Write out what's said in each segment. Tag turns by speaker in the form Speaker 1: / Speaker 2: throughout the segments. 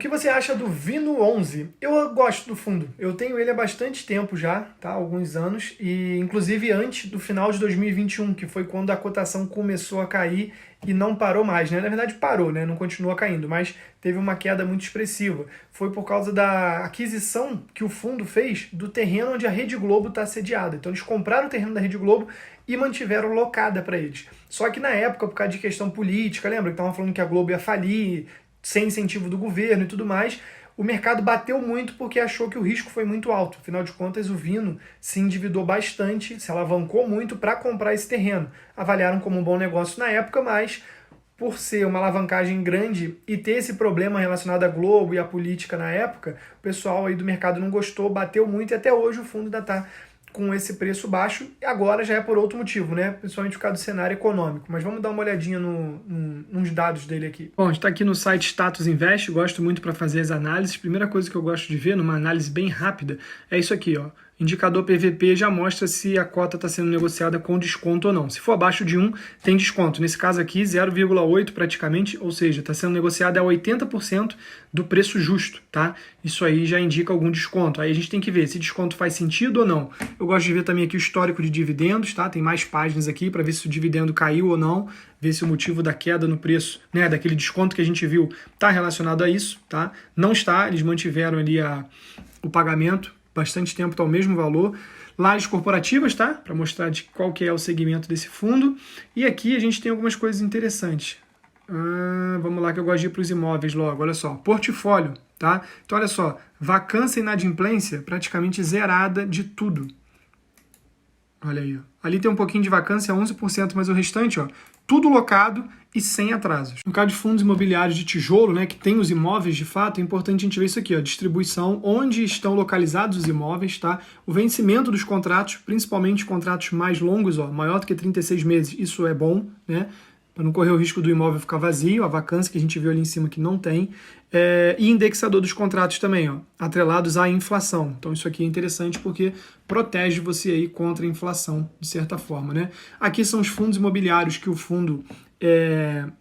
Speaker 1: O que você acha do Vino 11? Eu gosto do fundo, eu tenho ele há bastante tempo já, tá? Alguns anos, e inclusive antes do final de 2021, que foi quando a cotação começou a cair e não parou mais, né? Na verdade parou, né? Não continua caindo, mas teve uma queda muito expressiva. Foi por causa da aquisição que o fundo fez do terreno onde a Rede Globo está sediada. Então eles compraram o terreno da Rede Globo e mantiveram locada para eles. Só que na época, por causa de questão política, lembra que estavam falando que a Globo ia falir, sem incentivo do governo e tudo mais, o mercado bateu muito porque achou que o risco foi muito alto. Afinal de contas, o Vino se endividou bastante, se alavancou muito para comprar esse terreno. Avaliaram como um bom negócio na época, mas por ser uma alavancagem grande e ter esse problema relacionado à Globo e à política na época, o pessoal aí do mercado não gostou, bateu muito e até hoje o fundo ainda está com esse preço baixo, e agora já é por outro motivo, né? Principalmente por causa do cenário econômico. Mas vamos dar uma olhadinha nos dados dele aqui. Bom, a gente está aqui no site Status Invest, gosto muito para fazer as análises. Primeira coisa que eu gosto de ver numa análise bem rápida é isso aqui, ó. Indicador PVP já mostra se a cota está sendo negociada com desconto ou não. Se for abaixo de 1, tem desconto. Nesse caso aqui, 0,8 praticamente, ou seja, está sendo negociada a 80% do preço justo, tá? Isso aí já indica algum desconto. Aí a gente tem que ver se desconto faz sentido ou não. Eu gosto de ver também aqui o histórico de dividendos, tá? Tem mais páginas aqui para ver se o dividendo caiu ou não, ver se o motivo da queda no preço, né, daquele desconto que a gente viu, está relacionado a isso, tá? Não está, eles mantiveram ali o pagamento, bastante tempo está o mesmo valor. Lajes corporativas, tá? Para mostrar de qual que é o segmento desse fundo. E aqui a gente tem algumas coisas interessantes. Vamos lá que eu gosto de ir para os imóveis logo. Olha só, portfólio, tá? Então olha só, vacância e inadimplência praticamente zerada de tudo. Olha aí, ó. Ali tem um pouquinho de vacância, 11%, mas o restante, ó, tudo locado e sem atrasos. No caso de fundos imobiliários de tijolo, né, que tem os imóveis de fato, é importante a gente ver isso aqui, ó, distribuição, onde estão localizados os imóveis, tá? O vencimento dos contratos, principalmente contratos mais longos, ó, maior do que 36 meses, isso é bom, né? Para não correr o risco do imóvel ficar vazio, a vacância que a gente viu ali em cima que não tem, e indexador dos contratos também, ó, atrelados à inflação. Então isso aqui é interessante porque protege você aí contra a inflação, de certa forma, né? Aqui são os fundos imobiliários que o fundo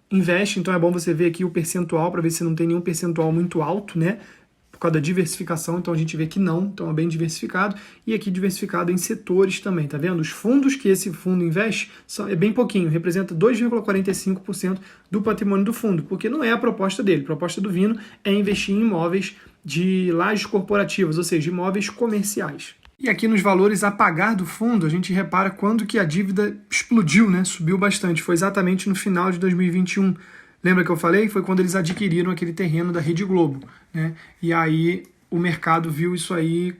Speaker 1: investe, então é bom você ver aqui o percentual, para ver se não tem nenhum percentual muito alto, né? Por causa da diversificação, então a gente vê que não, então é bem diversificado, e aqui diversificado em setores também, tá vendo? Os fundos que esse fundo investe é bem pouquinho, representa 2,45% do patrimônio do fundo, porque não é a proposta dele. A proposta do Vino é investir em imóveis de lajes corporativas, ou seja, imóveis comerciais. E aqui nos valores a pagar do fundo, a gente repara quando que a dívida explodiu, né? Subiu bastante, foi exatamente no final de 2021. Lembra que eu falei? Foi quando eles adquiriram aquele terreno da Rede Globo, né? E aí o mercado viu isso aí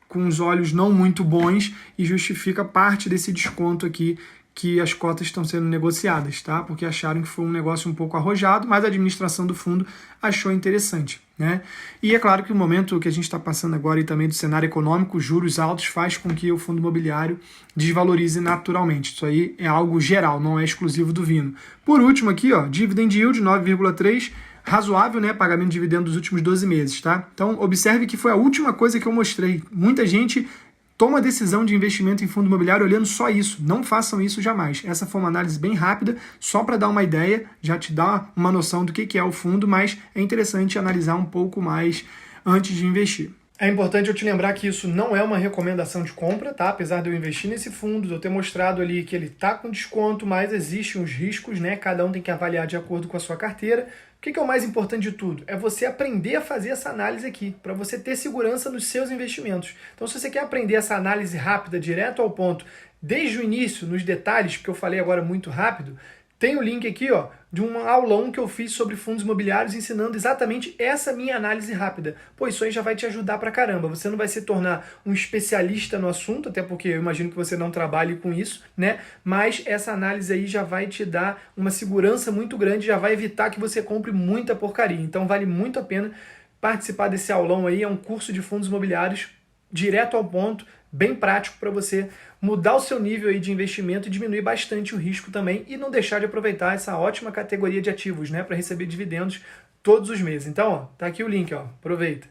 Speaker 1: com os olhos não muito bons e justifica parte desse desconto aqui que as cotas estão sendo negociadas, tá? Porque acharam que foi um negócio um pouco arrojado, mas a administração do fundo achou interessante, né? E é claro que o momento que a gente está passando agora e também do cenário econômico, juros altos, faz com que o fundo imobiliário desvalorize naturalmente. Isso aí é algo geral, não é exclusivo do Vino. Por último aqui, ó, dividend yield 9,3%, razoável, né? Pagamento de dividendo dos últimos 12 meses, tá? Então, observe que foi a última coisa que eu mostrei. Muita gente toma decisão de investimento em fundo imobiliário olhando só isso. Não façam isso jamais. Essa foi uma análise bem rápida, só para dar uma ideia, já te dá uma noção do que é o fundo, mas é interessante analisar um pouco mais antes de investir. É importante eu te lembrar que isso não é uma recomendação de compra, tá? Apesar de eu investir nesse fundo, de eu ter mostrado ali que ele está com desconto, mas existem os riscos, né? Cada um tem que avaliar de acordo com a sua carteira. O que é o mais importante de tudo? É você aprender a fazer essa análise aqui, para você ter segurança nos seus investimentos. Então, se você quer aprender essa análise rápida, direto ao ponto, desde o início, nos detalhes, porque eu falei agora muito rápido, tem o link aqui, ó, de um aulão que eu fiz sobre fundos imobiliários ensinando exatamente essa minha análise rápida. Pô, isso aí já vai te ajudar pra caramba. Você não vai se tornar um especialista no assunto, até porque eu imagino que você não trabalhe com isso, né? Mas essa análise aí já vai te dar uma segurança muito grande, já vai evitar que você compre muita porcaria. Então vale muito a pena participar desse aulão aí. É um curso de fundos imobiliários direto ao ponto, bem prático para você mudar o seu nível aí de investimento e diminuir bastante o risco também e não deixar de aproveitar essa ótima categoria de ativos, né, para receber dividendos todos os meses. Então, ó, tá aqui o link, ó, aproveita.